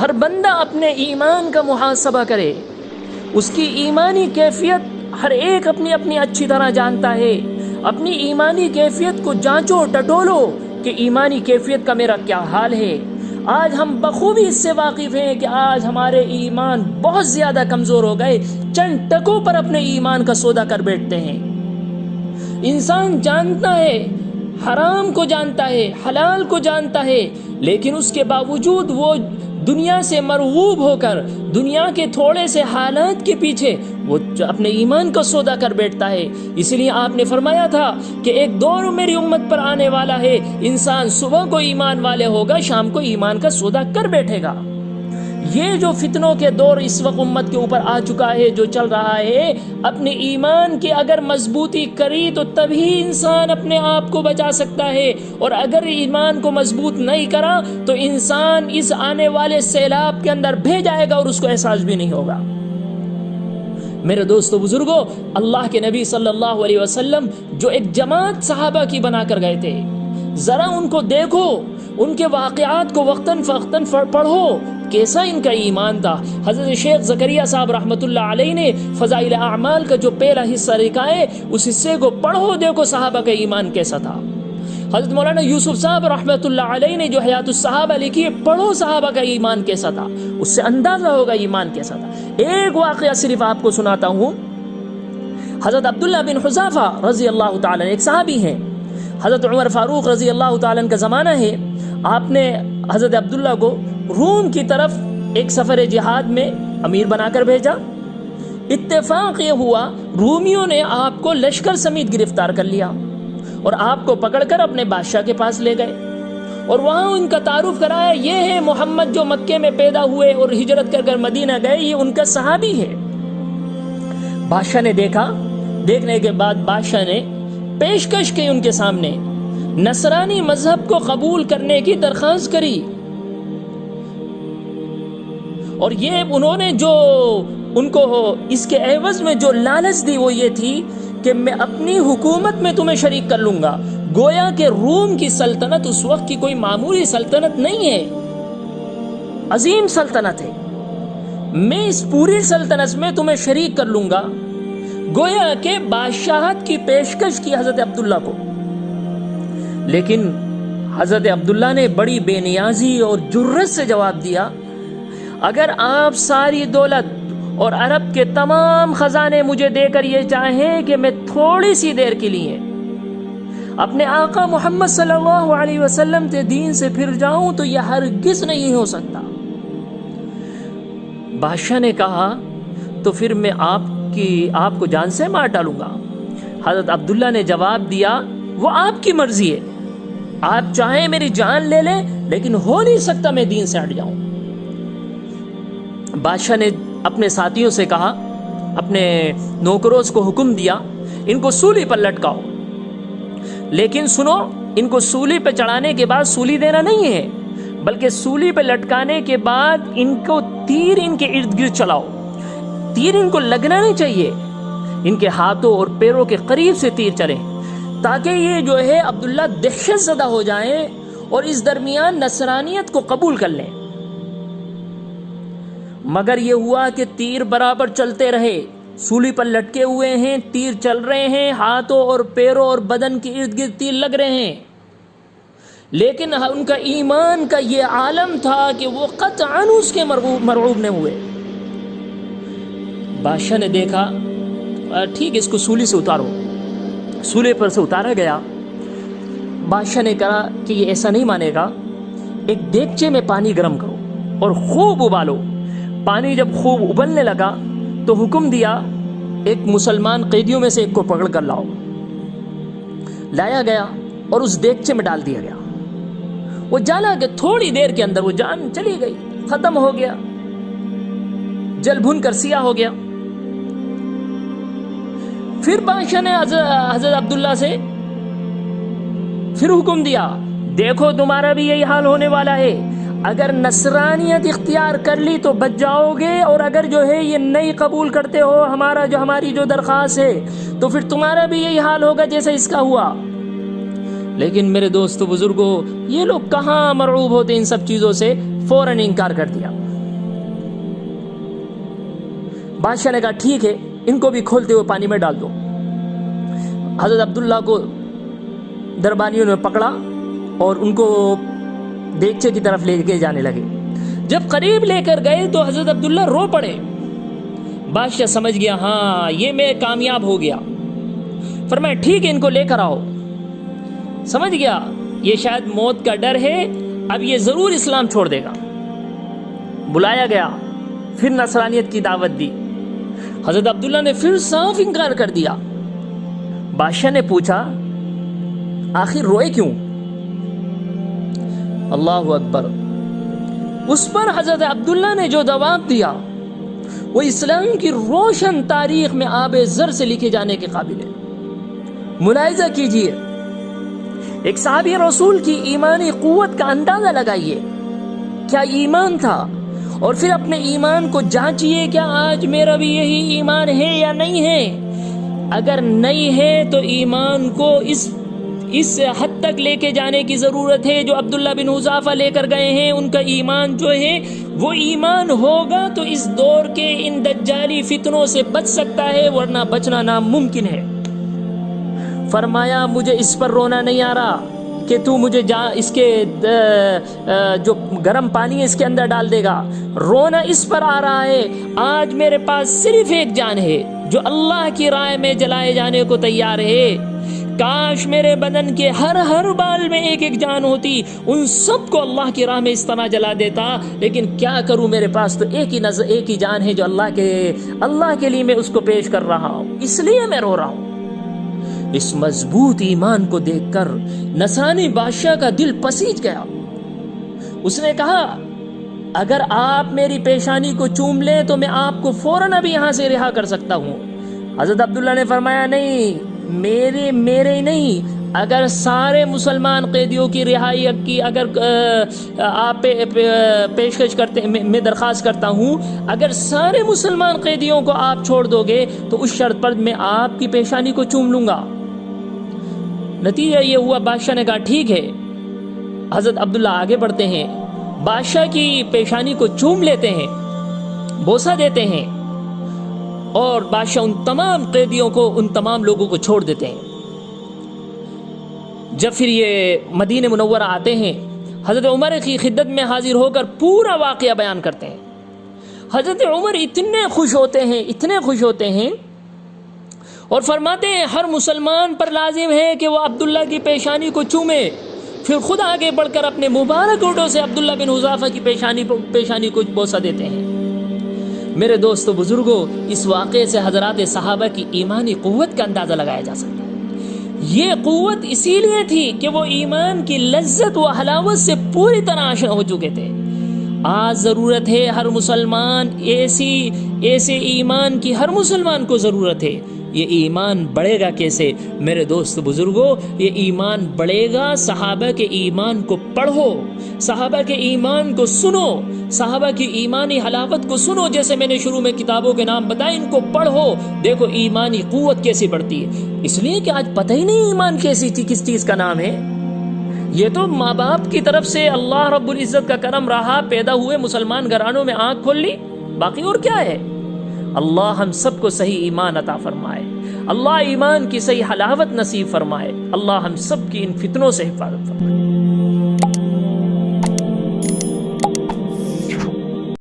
ہر بندہ اپنے ایمان کا محاسبہ کرے. اس کی ایمانی کیفیت ہر ایک اپنی اپنی اچھی طرح جانتا ہے. اپنی ایمانی کیفیت کو جانچو ٹٹولو کہ ایمانی کیفیت کا میرا کیا حال ہے. آج ہم بخوبی اس سے واقف ہیں کہ آج ہمارے ایمان بہت زیادہ کمزور ہو گئے. چند ٹکوں پر اپنے ایمان کا سودا کر بیٹھتے ہیں. انسان جانتا ہے، حرام کو جانتا ہے، حلال کو جانتا ہے، لیکن اس کے باوجود وہ دنیا سے مرغوب ہو کر دنیا کے تھوڑے سے حالات کے پیچھے وہ اپنے ایمان کا سودا کر بیٹھتا ہے. اس لیے آپ نے فرمایا تھا کہ ایک دور میری امت پر آنے والا ہے، انسان صبح کو ایمان والے ہوگا، شام کو ایمان کا سودا کر بیٹھے گا. یہ جو فتنوں کے دور اس وقت امت کے اوپر آ چکا ہے، جو چل رہا ہے، اپنے ایمان کی اگر مضبوطی کری تو تبھی انسان اپنے آپ کو بچا سکتا ہے، اور اگر ایمان کو مضبوط نہیں کرا تو انسان اس آنے والے سیلاب کے اندر بھے جائے گا اور اس کو احساس بھی نہیں ہوگا. میرے دوستو بزرگوں، اللہ کے نبی صلی اللہ علیہ وسلم جو ایک جماعت صحابہ کی بنا کر گئے تھے، ذرا ان کو دیکھو، ان کے واقعات کو وقتاً فوقتاً پڑھو، کیسا ان کا ایمان تھا. حضرت شیخ زکریا صاحب رحمۃ اللہ علیہ نے فضائل اعمال کا جو پہلا حصہ لکھا ہے، اس حصے کو پڑھو، دیکھو صحابہ کا ایمان کیسا تھا. حضرت مولانا یوسف صاحب رحمۃ اللہ علیہ نے جو حیات الصحابہ لکھی ہے، پڑھو صحابہ کا ایمان کیسا تھا، اس سے اندازہ ہوگا ایمان کیسا تھا. ایک واقعہ صرف آپ کو سناتا ہوں. حضرت عبداللہ بن حذافہ رضی اللہ تعالیٰ ایک صحابی ہیں. حضرت عمر فاروق رضی اللہ تعالیٰ کا زمانہ ہے. آپ نے حضرت عبداللہ کو روم کی طرف ایک سفر جہاد میں امیر بنا کر بھیجا. اتفاق یہ ہوا رومیوں نے آپ کو لشکر سمیت گرفتار کر لیا اور آپ کو پکڑ کر اپنے بادشاہ کے پاس لے گئے اور وہاں ان کا تعارف کرایا، یہ ہے محمد جو مکے میں پیدا ہوئے اور ہجرت کر مدینہ گئے، یہ ان کا صحابی ہے. بادشاہ نے دیکھا، دیکھنے کے بعد بادشاہ نے پیشکش کی ان کے سامنے، نصرانی مذہب کو قبول کرنے کی درخواست کری. اور یہ انہوں نے جو ان کو اس کے عوض میں جو لالچ دی وہ یہ تھی کہ میں اپنی حکومت میں تمہیں شریک کر لوں گا. گویا کہ روم کی سلطنت اس وقت کی کوئی معمولی سلطنت نہیں ہے، عظیم سلطنت ہے. میں اس پوری سلطنت میں تمہیں شریک کر لوں گا. گویا کہ بادشاہت کی پیشکش کی حضرت عبداللہ کو. لیکن حضرت عبداللہ نے بڑی بے نیازی اور جرأت سے جواب دیا، اگر آپ ساری دولت اور عرب کے تمام خزانے مجھے دے کر یہ چاہیں کہ میں تھوڑی سی دیر کے لیے اپنے آقا محمد صلی اللہ علیہ وسلم کے دین سے پھر جاؤں تو یہ ہرگز نہیں ہو سکتا. بادشاہ نے کہا تو پھر میں آپ کو جان سے مار ڈالوں گا. حضرت عبداللہ نے جواب دیا، وہ آپ کی مرضی ہے، آپ چاہیں میری جان لے لیں لیکن ہو نہیں سکتا میں دین سے ہٹ جاؤں. بادشاہ نے اپنے ساتھیوں سے کہا، اپنے نوکروز کو حکم دیا، ان کو سولی پر لٹکاؤ. لیکن سنو، ان کو سولی پہ چڑھانے کے بعد سولی دینا نہیں ہے، بلکہ سولی پہ لٹکانے کے بعد ان کو تیر ان کے ارد گرد چلاؤ. تیر ان کو لگنا نہیں چاہیے، ان کے ہاتھوں اور پیروں کے قریب سے تیر چلیں تاکہ یہ جو ہے عبداللہ دہشت زدہ ہو جائیں اور اس درمیان نصرانیت کو قبول کر لیں. مگر یہ ہوا کہ تیر برابر چلتے رہے، سولی پر لٹکے ہوئے ہیں، تیر چل رہے ہیں، ہاتھوں اور پیروں اور بدن کے ارد گرد تیر لگ رہے ہیں، لیکن ان کا ایمان کا یہ عالم تھا کہ وہ قطعاً اس کے مرعوب نہ ہوئے. بادشاہ نے دیکھا، ٹھیک اس کو سولی سے اتارو. سولے پر سے اتارا گیا. بادشاہ نے کہا کہ یہ ایسا نہیں مانے گا، ایک دیگچے میں پانی گرم کرو اور خوب ابالو. پانی جب خوب ابلنے لگا تو حکم دیا، ایک مسلمان قیدیوں میں سے ایک کو پکڑ کر لاؤ. لایا گیا اور اس دیگچے میں ڈال دیا گیا. وہ جانا کہ تھوڑی دیر کے اندر وہ جان چلی گئی، ختم ہو گیا، جل بھن کر سیاہ ہو گیا. پھر بادشاہ نے حضرت عبداللہ سے پھر حکم دیا، دیکھو تمہارا بھی یہی حال ہونے والا ہے، اگر نصرانیت اختیار کر لی تو بچ جاؤ گے، اور اگر جو ہے یہ نہیں قبول کرتے ہو ہماری جو درخواست ہے تو پھر تمہارا بھی یہی حال ہوگا جیسا اس کا ہوا. لیکن میرے دوستو بزرگوں، یہ لوگ کہاں مرعوب ہوتے ان سب چیزوں سے، فوراً انکار کر دیا. بادشاہ نے کہا ٹھیک ہے، ان کو بھی کھولتے ہوئے پانی میں ڈال دو۔ حضرت عبداللہ کو دربانیوں نے پکڑا اور ان کو دیگچے کی طرف لے کے جانے لگے۔ جب قریب لے کر گئے تو حضرت عبداللہ رو پڑے۔ بادشاہ سمجھ گیا ہاں یہ میں کامیاب ہو گیا، فرمایا ٹھیک ہے ان کو لے کر آؤ۔ سمجھ گیا یہ شاید موت کا ڈر ہے، اب یہ ضرور اسلام چھوڑ دے گا۔ بلایا گیا، پھر نصرانیت کی دعوت دی۔ حضرت عبداللہ نے پھر صاف انکار کر دیا۔ بادشاہ نے پوچھا آخر روئے کیوں؟ اللہ اکبر۔ اس پر حضرت عبداللہ نے جو جواب دیا وہ اسلام کی روشن تاریخ میں آب زر سے لکھے جانے کے قابل ہے۔ ملاحظہ کیجئے، ایک صحابی رسول کی ایمانی قوت کا اندازہ لگائیے، کیا ایمان تھا، اور پھر اپنے ایمان کو جانچیے کیا آج میرا بھی یہی ایمان ہے یا نہیں ہے۔ اگر نہیں ہے تو ایمان کو اس حد تک لے کے جانے کی ضرورت ہے جو عبداللہ بن حذافہ لے کر گئے ہیں۔ ان کا ایمان جو ہے وہ ایمان ہوگا تو اس دور کے ان دجالی فتنوں سے بچ سکتا ہے، ورنہ بچنا ناممکن ہے۔ فرمایا مجھے اس پر رونا نہیں آ رہا کہ تو مجھے اس کے جو گرم پانی ہے اس کے اندر ڈال دے گا، رونا اس پر آ رہا ہے آج میرے پاس صرف ایک جان ہے جو اللہ کی راہ میں جلائے جانے کو تیار ہے۔ کاش میرے بدن کے ہر بال میں ایک ایک جان ہوتی، ان سب کو اللہ کی راہ میں اس طرح جلا دیتا، لیکن کیا کروں میرے پاس تو ایک ہی جان ہے جو اللہ کے لیے میں اس کو پیش کر رہا ہوں، اس لیے میں رو رہا ہوں۔ اس مضبوط ایمان کو دیکھ کر نصرانی بادشاہ کا دل پسیج گیا۔ اس نے کہا اگر آپ میری پیشانی کو چوم لیں تو میں آپ کو فوراً ابھی یہاں سے رہا کر سکتا ہوں۔ حضرت عبداللہ نے فرمایا نہیں، میرے نہیں، اگر سارے مسلمان قیدیوں کی رہائی کی اگر آپ پیشکش کرتے، میں درخواست کرتا ہوں اگر سارے مسلمان قیدیوں کو آپ چھوڑ دو گے تو اس شرط پر میں آپ کی پیشانی کو چوم لوں گا۔ نتیجہ یہ ہوا بادشاہ نے کہا ٹھیک ہے۔ حضرت عبداللہ آگے بڑھتے ہیں، بادشاہ کی پیشانی کو چوم لیتے ہیں، بوسہ دیتے ہیں، اور بادشاہ ان تمام قیدیوں کو، ان تمام لوگوں کو چھوڑ دیتے ہیں۔ جب پھر یہ مدینہ منورہ آتے ہیں، حضرت عمر کی خدمت میں حاضر ہو کر پورا واقعہ بیان کرتے ہیں۔ حضرت عمر اتنے خوش ہوتے ہیں اور فرماتے ہیں ہر مسلمان پر لازم ہے کہ وہ عبداللہ کی پیشانی کو چومے، پھر خود آگے بڑھ کر اپنے مبارک ہونٹوں سے عبداللہ بن حذافہ کی پیشانی کو بوسہ دیتے ہیں۔ میرے دوستو بزرگوں، اس واقعے سے حضرات صحابہ کی ایمانی قوت کا اندازہ لگایا جا سکتا ہے۔ یہ قوت اسی لیے تھی کہ وہ ایمان کی لذت و حلاوت سے پوری طرح آشنا ہو چکے تھے۔ آج ضرورت ہے ہر مسلمان ایسے ایمان کی ہر مسلمان کو ضرورت ہے۔ یہ ایمان بڑھے گا کیسے میرے دوست بزرگوں؟ یہ ایمان بڑھے گا، صحابہ کے ایمان کو پڑھو، صحابہ کے ایمان کو سنو، صحابہ کی ایمانی حلاوت کو سنو، جیسے میں نے شروع میں کتابوں کے نام بتائے، ان کو پڑھو، دیکھو ایمانی قوت کیسی بڑھتی ہے۔ اس لیے کہ آج پتہ ہی نہیں ایمان کیسی تھی، کس چیز کا نام ہے۔ یہ تو ماں باپ کی طرف سے اللہ رب العزت کا کرم رہا، پیدا ہوئے مسلمان گھرانوں میں آنکھ کھول لی، باقی اور کیا ہے۔ اللہ ہم سب کو صحیح ایمان عطا فرمائے، اللہ ایمان کی صحیح حلاوت نصیب فرمائے، اللہ ہم سب کی ان فتنوں سے حفاظت فرمائے۔